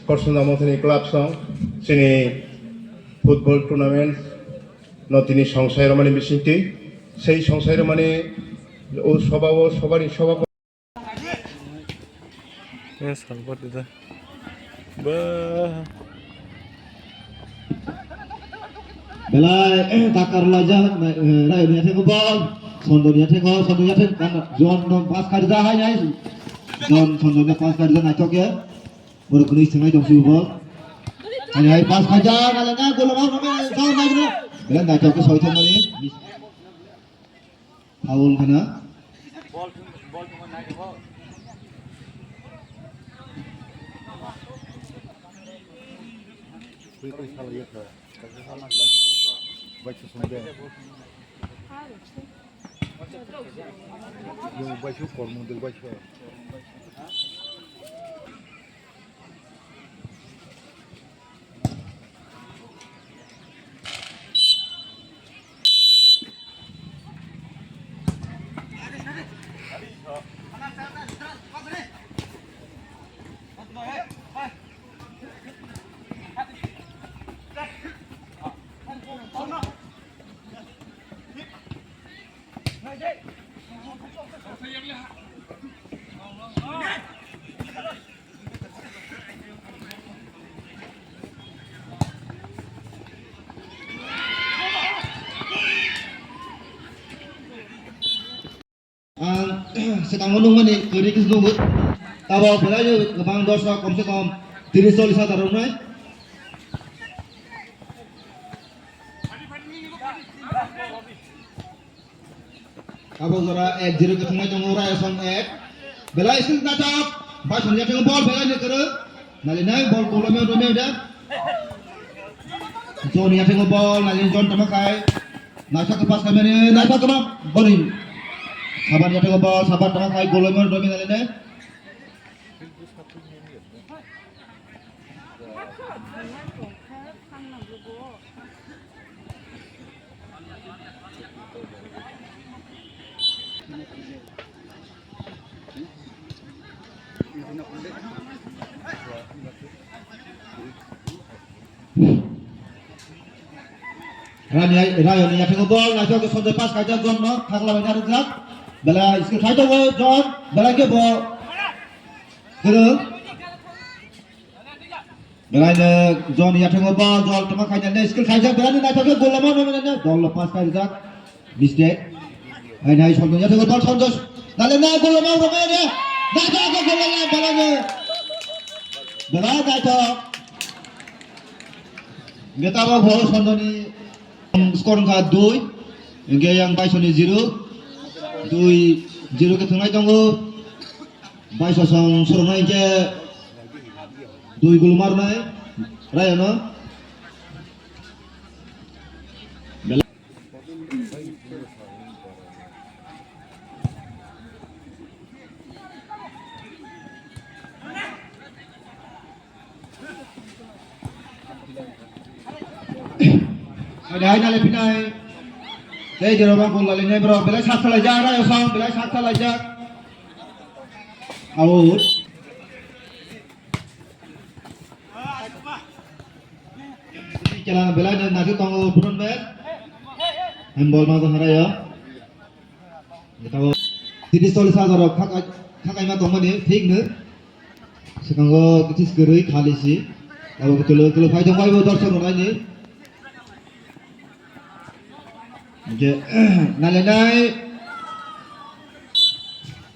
Korsunamotini Club Song, Sini Football Tournament, Notini Songsai Romani Bisinti, Sei Songsai Romani, O Soba, Sobari Soba. Yes, what is that? Bah. Belai takar lajar rai ni atheng ball sondoni atheng kan John non pas kari dah hai nai John sondoni pas kari dah naik ya baru kini setengah jam si ball hai pas kaja nalanya gol mau nama kau naik na belan naik ke soi thang mani foul kana Baca sampai yang baca formu del baca sedang menunggu ni kiri kis nunggu tahu belai kebang dosa kom se kom 30-40 tahun nai Kabo zara 1-0 ke tengah jong ora son ek belai sil tatap ba son ya tengah ball belai ni kere nali nai ball kolome dah John ya tengah ball nali John tamakai nasa ke pas kami nasa ke ball Sabar ya tengah ball sabar tamakai kolome nali nai Ryan ya tengah ball nasa ke sonde pas kaja John no thakla benar jak bela iske khai to John bela ke ball kere bela ne John ya tengah ball John tamakai ne iske khai jak bela ne nasa ke gol lama no ne gol lepas kai jak mistake hai sonde ya tengah ball sondos nale na gol lama no ne nasa ke gol lama bela ne bela nasa Geta ba ball sondoni skor ka 2 engge yang baisoni 0 2-0 ke tengah tanggo baiso sang sornai ke 2 gol marnai rayano Ada nale pinai. Saya jeroba gol lainnya bro. Bela saksa lajar ya sang. Bela saksa lajar. Out. Jalan bela dan nasi tanggo turun bet. Handball mau hara ya. Kita tidak soleh saja rok. Kakai mah tanggo ni ठीक ne. Sekarang kita segera kali sih. Kalau kita kalau fight yang baik dorson orang ni. Nalenai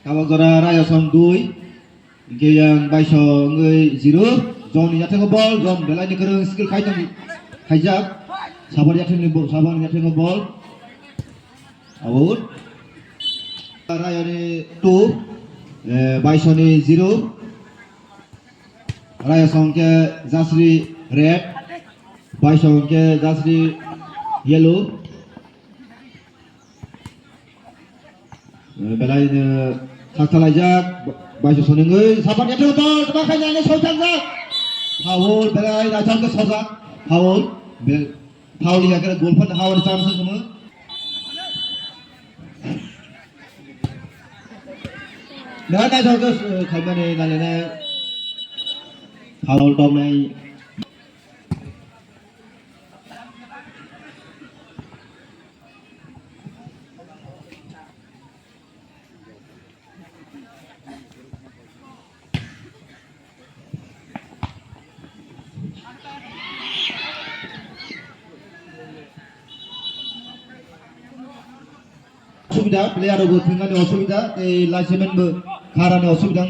kalau gara raya son 2 ke yang baiso ngai 0 John ya tengah ball John belai ni kereng skill khai tang hajak sabar ya tengah ball out raya ni 2 baiso ni 0 raya son ke Jasri red baiso ke Jasri yellow belai saksa lajak baiso sonengoi sabar ya tengah ball temakai nyanyi sojak Hawol belai datang ke sojak Hawol Hawol ya kira gol pun Hawol chance semua Nah, dah jauh ke kaimane nalena Foul top này 어수비다 플레이어로 등간에 어수비다 라이세men 가라네 어수비다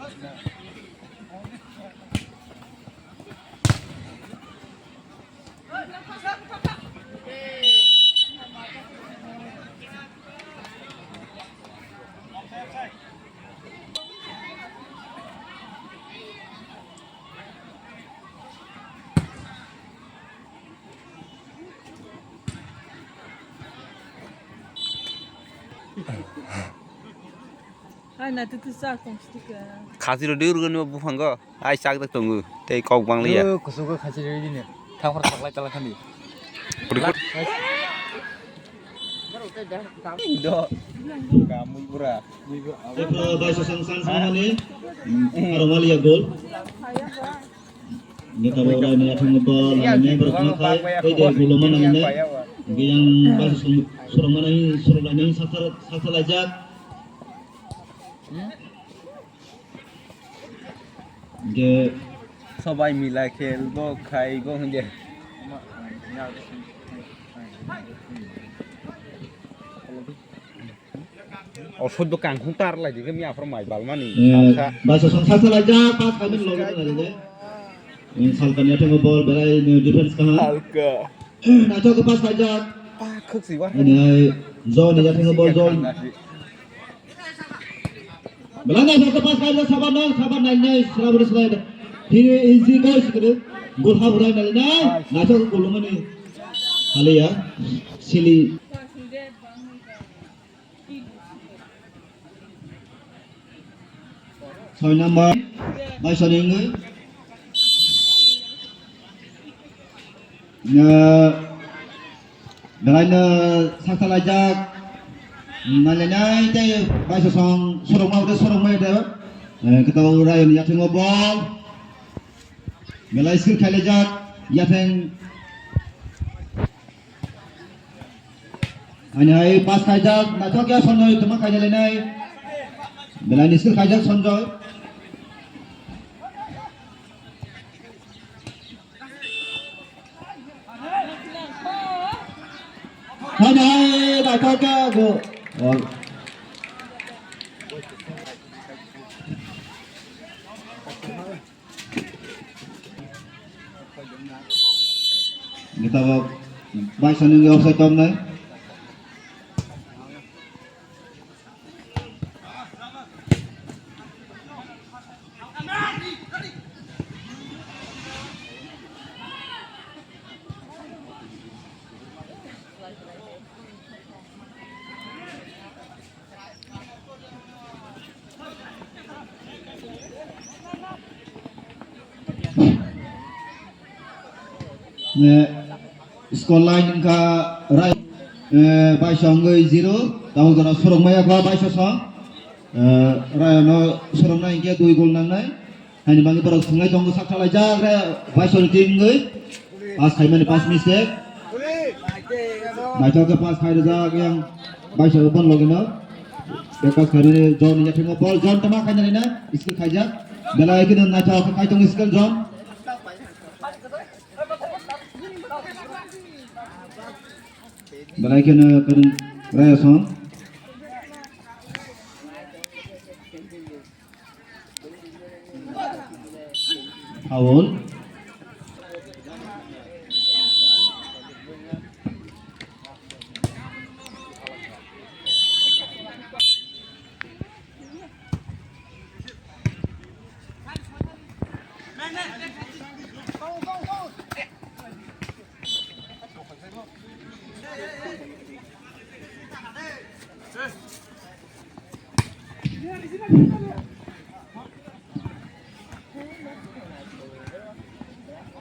살짝. Ai na tu sa kong sticker. 가지로 늘어가는 부분 거 아이 싹다 동구 대 거방리야 고소가 같이 저기네. 타고라 타고 달라 칸디. 그리고 이거 kamu pura. Baisa sang sama ni Aromali ya gol kita bawa ini akan ngebol ini berkali kali dia belum mana ini yang baisa suruh mana ini suruh mana ini satu lajak dia সবাই মিলা খেলবো খাইবো হইছে অসহ্য কাঙ্কুং তার লাগি কে মিয়া ফরমাই বালমানি baisa sang satu lajak pas kami lolos lagi ini salkan ya tengok bol berai defense kah হালকা nak coba pas lajak ป้าคึกสิวะ ini zone ya tengok bol zone Belanda satu pas kali sabar naik selalu slide. Ini easy guys gitu. Gol haburai naik. Naco gol mana ni? Kali ya. Sili. Soal number. Baik soal ini. Belanda satu lajak. Malenai teh baik sosong sorong mau deh kita urai ya tengok bol melai skill khalejat ya teng anai pas kajak nak cok ya sonjoy teman kajak lenai melai skill kajak sonjoy anai nak cok ya go kita baik sana nggak offside tom nih Skor line ka Rai Baisong 0 tahu jana sorong maya ka Baisong Rai no sorong na ingke 2 gol nang nai hani bangi borok sungai tong sak thalai jak Rai Baisong team pas khai mani pas mistake naito ke pas khai jak yang Baisong bon logino bekas khai John ya thengo ball John tama khai na skill khai jak belai ke naito ke khai tong skill John belai ke Rai Song foul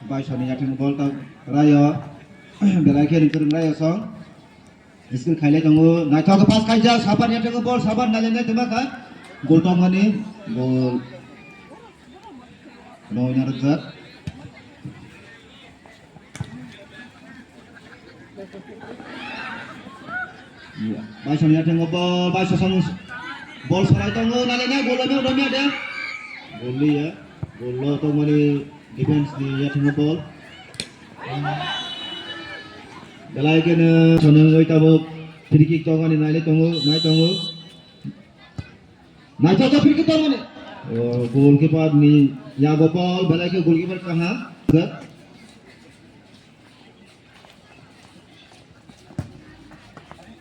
Baisong ni yating ball tau Raya belai ke ring Raya Song skill khai tongo naito ke pas khai jak sabar yating ball sabar na lenai tema ka gol tong ani gol no nyarat Baisong yating ball Baisong ball sarai tongo na lenai gol me udah me ada gol ya gol tong mani defense di yating ball belai ke sono oi tabo free kick tong ani nai tongo nai to free kick tong ani goalkeeper ni yago ball belai ke goalkeeper kaha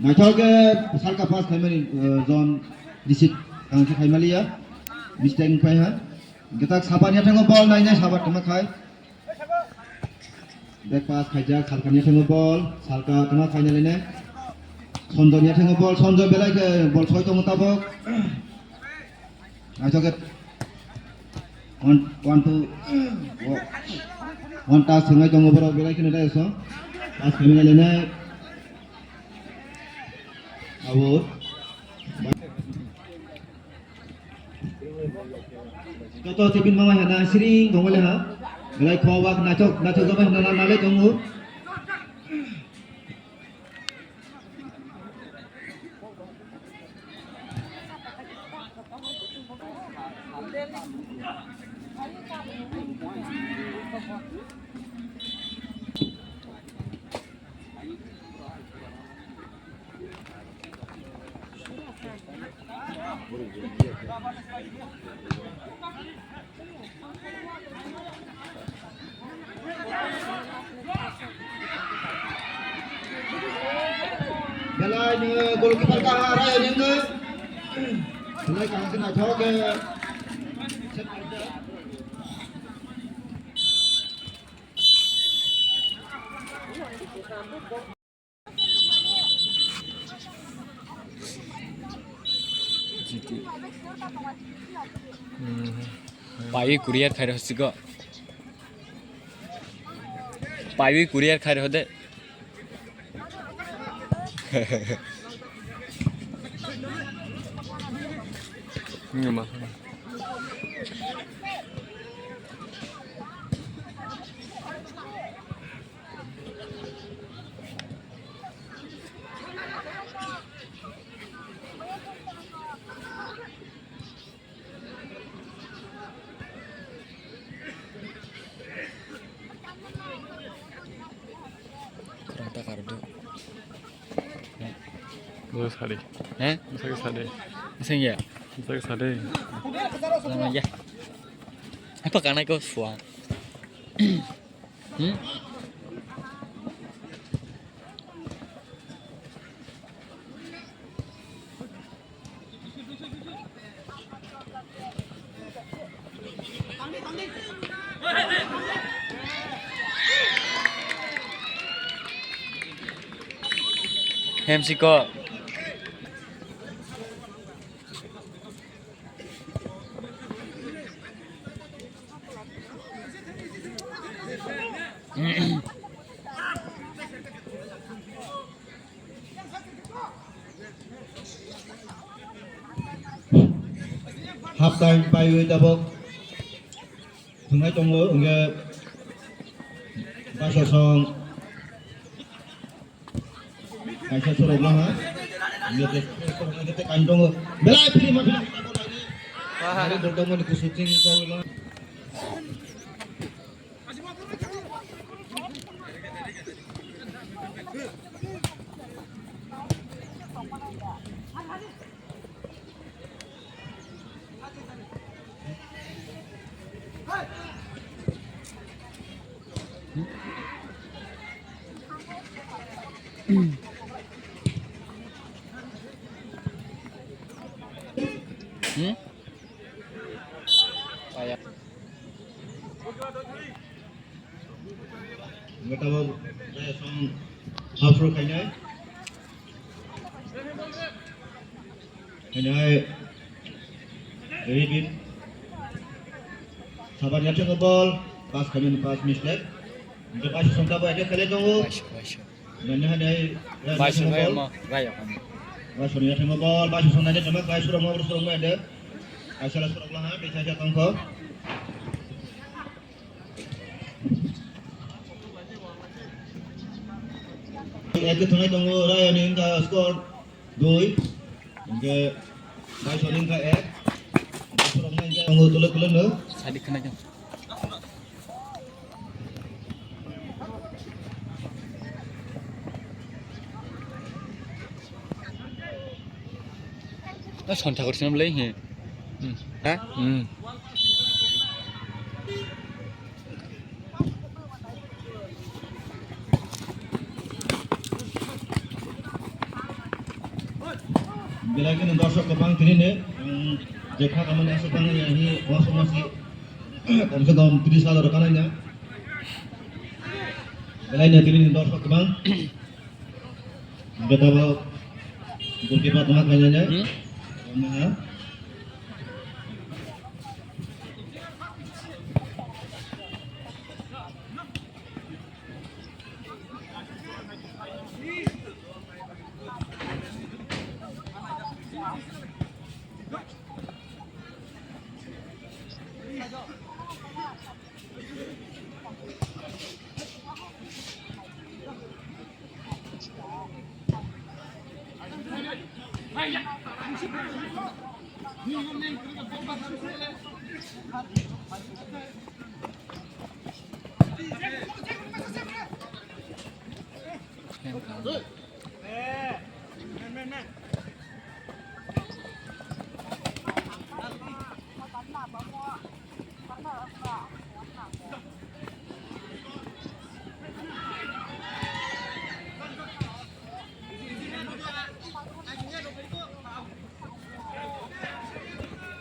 nai to ke salka pass khai mani zone disit kang khai mali ya mistake pai ha getak sabar yating ball nai sabar tama khai back pass khai jak salka yating ball salka tama khai nai ne sonjo yating ball sonjo belai ke ball soi tong tabok nai to ke one task sungai tong borok belai ke nai so pass khai nai ne awur Toto tipin mama hana sering tongole ha belai khowak nachok jaba hana nale tongu belai ni goalkeeper ka Raya ni belai kang kena thok set aja pi courier खाइ रहछि ग पाई courier खाइ रह दे Kereta kardo. Musa sade. Musa sade. Iseng ya? Musa sade. Lama ya. Apa kana ko suang? Hemsiko. half time payo tabok tungai tongo unge baso song kaisa sorok lang ha ngete kain tongo belai pili ma pili kita bola ini hari berdong mo shooting ko lang Kayak ngata bo song half ro kainai Ribin sabar ya tengok ball pas kami pas mistake untuk pas songka bo aja kale tongo nanya hanai baik kayak mah kayak kan. Wah, suruh tengok ball, pas song nanya cuma kai suruh mau ada. Kai salah suruh lah, bisa aja tongko. Ek tunai tunggu Raya ni ka skor 2. Ke kai suruh ka ek. Suruh nanya tunggu tulen no. Sadik kena jam. Sontak kursi nama lagi. Hah? Bila lagi dर्शक kepang kini ne, देखा कमन ऐसा करना यही बहुत समझी कम से कम 30 साल और करना है Belai ni kini dर्शक kepang kita bawa goalkeeper tengah kayaknya nah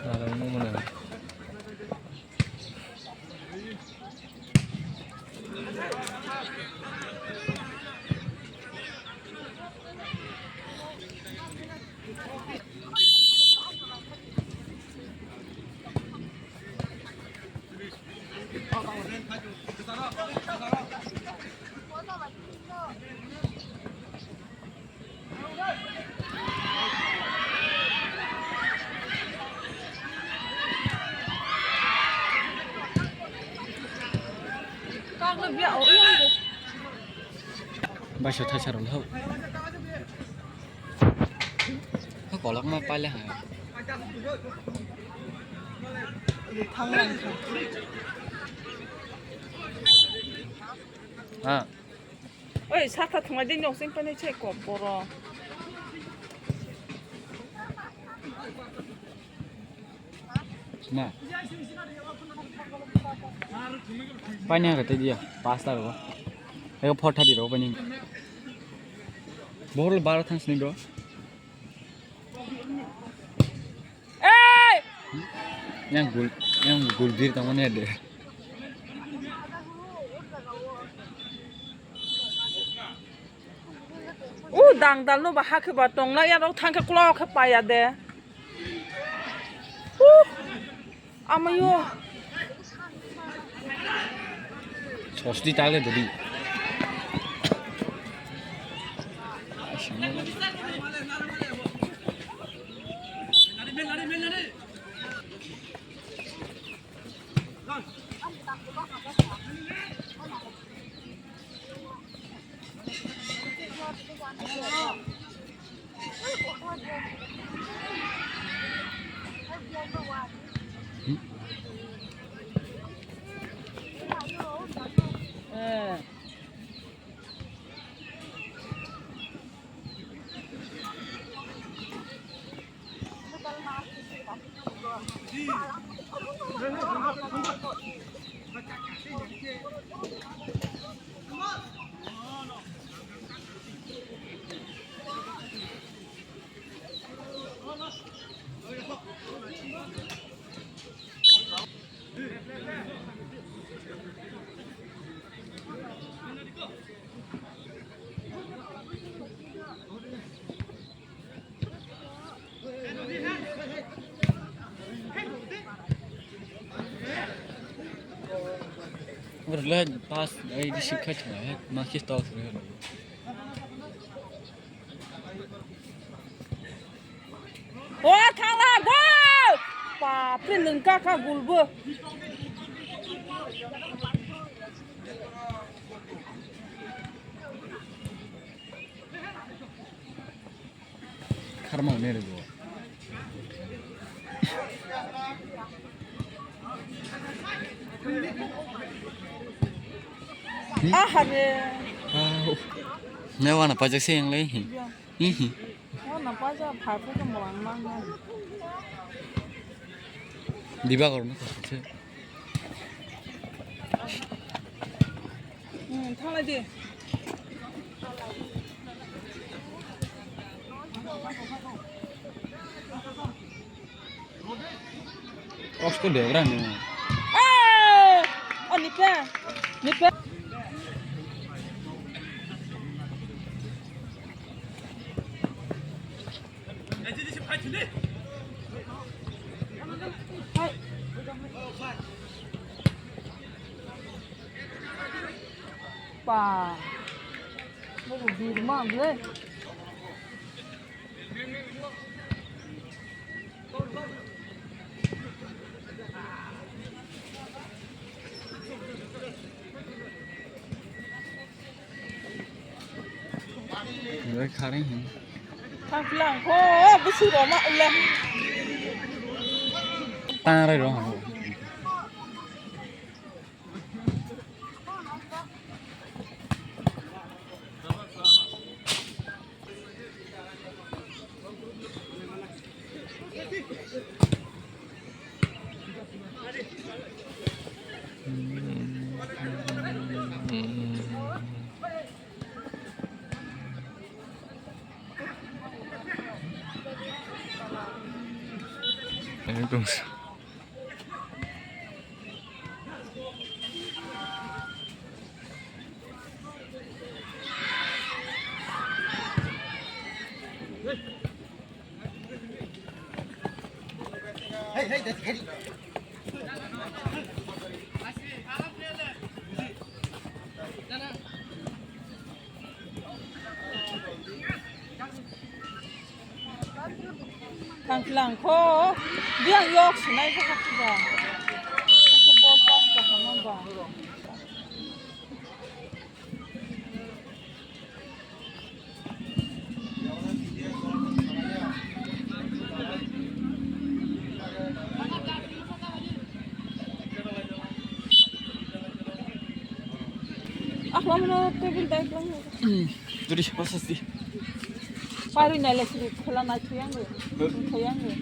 Ada mau mana? Con nó biểu yên được. Baik sudah saya rolah. Kau kolak mah paling hal. Thằng này Ah, ơi sao ta thằng này đi nhộng sinh bên đây chơi quả bò rồi. nah. Panen kata dia, pasta apa? Eko pot tadi roh panen. Bol baru thang sini bro. Ê! Yang guldir taman ada. Đằng đằng nó bà hát cái bà tông lại nó thằng cái clo cái bài à đẻ. Amayo. Sos di tali tadi. Berlah pas ai di sikat lah, masih tahu sih. Wah, kalah gol. Pa, peleng kakak gulbu. Karma nih gua. Ah, hari. Nếu mà pajak sih yang lain. Ih. Oh, nampak aja parfum kemuang mana. Di bawah rumah tu. Thang lagi. Osco deh kan ni. Oh, nipe. Pa, mau di rumah boleh? Rồi khá đấy. Thang lang ko, busu roma ulah. Ta đây rồi. Ini tuh. Thang lang ko, biang yok sinai ko kakba. Kasi ball pass ka haman ba? Ako mo na table dai lang. Jadi pasal sih. Paru na lesri khela na chuyang ge. Chuyang ge.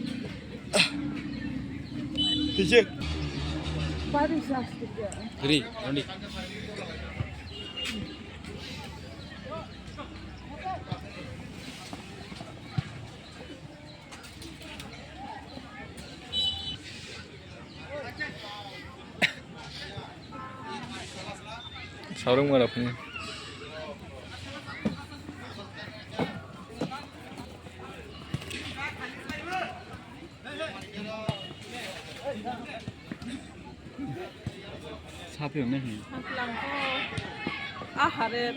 Tijek. Paru sas ke. Jadi, Randi. Sarung mana punya? Siapa yang ni? Thang lang ko. Hare.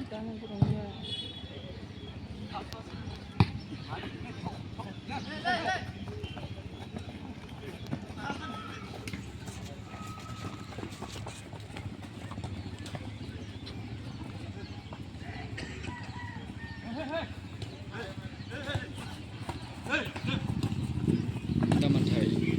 Kamu kurangnya. Kita mencari.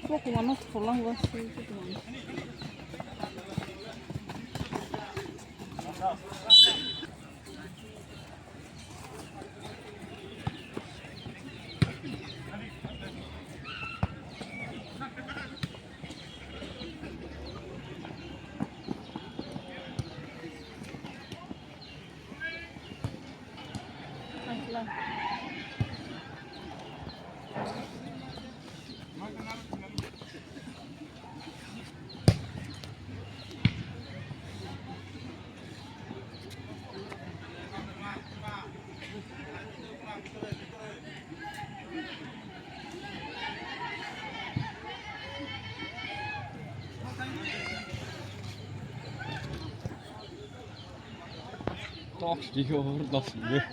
Kok mana pulang gak sih gitu. Toch die gehoord dat ze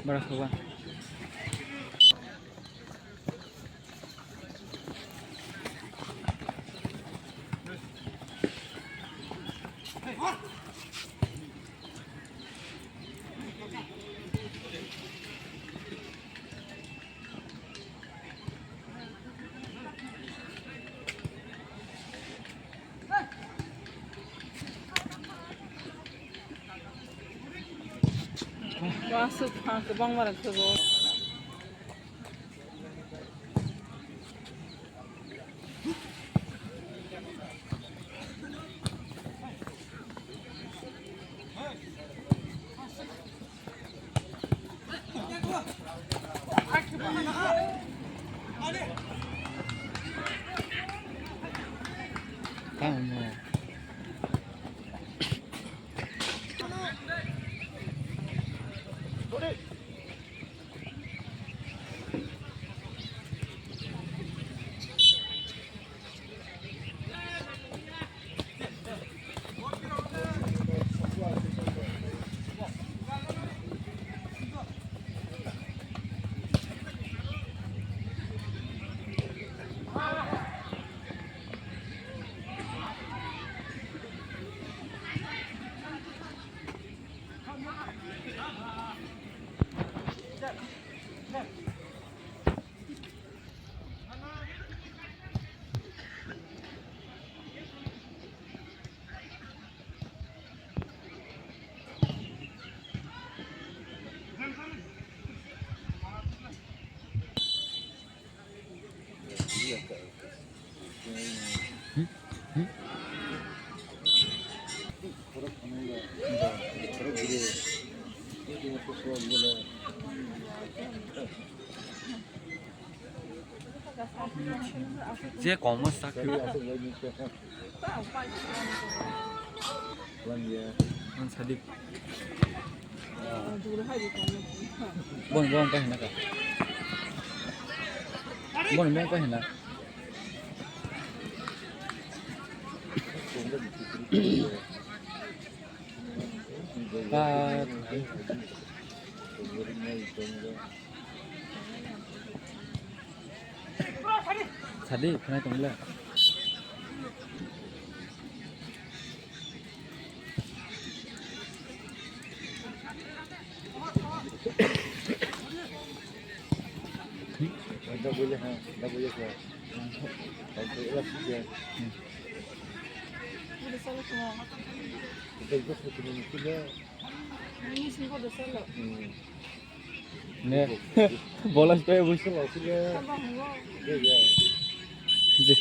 Barakallah. Masuk ke bang mana ke go. Kamu. যে commerce চাকরি সাদিক বন বন পাই না বন বন পাই না 사디 그날 동일래 우리 썰었구나. 이미 신고도 썰어. 네 বলাস তো বুঝতে পারছি 한번 먹어. যে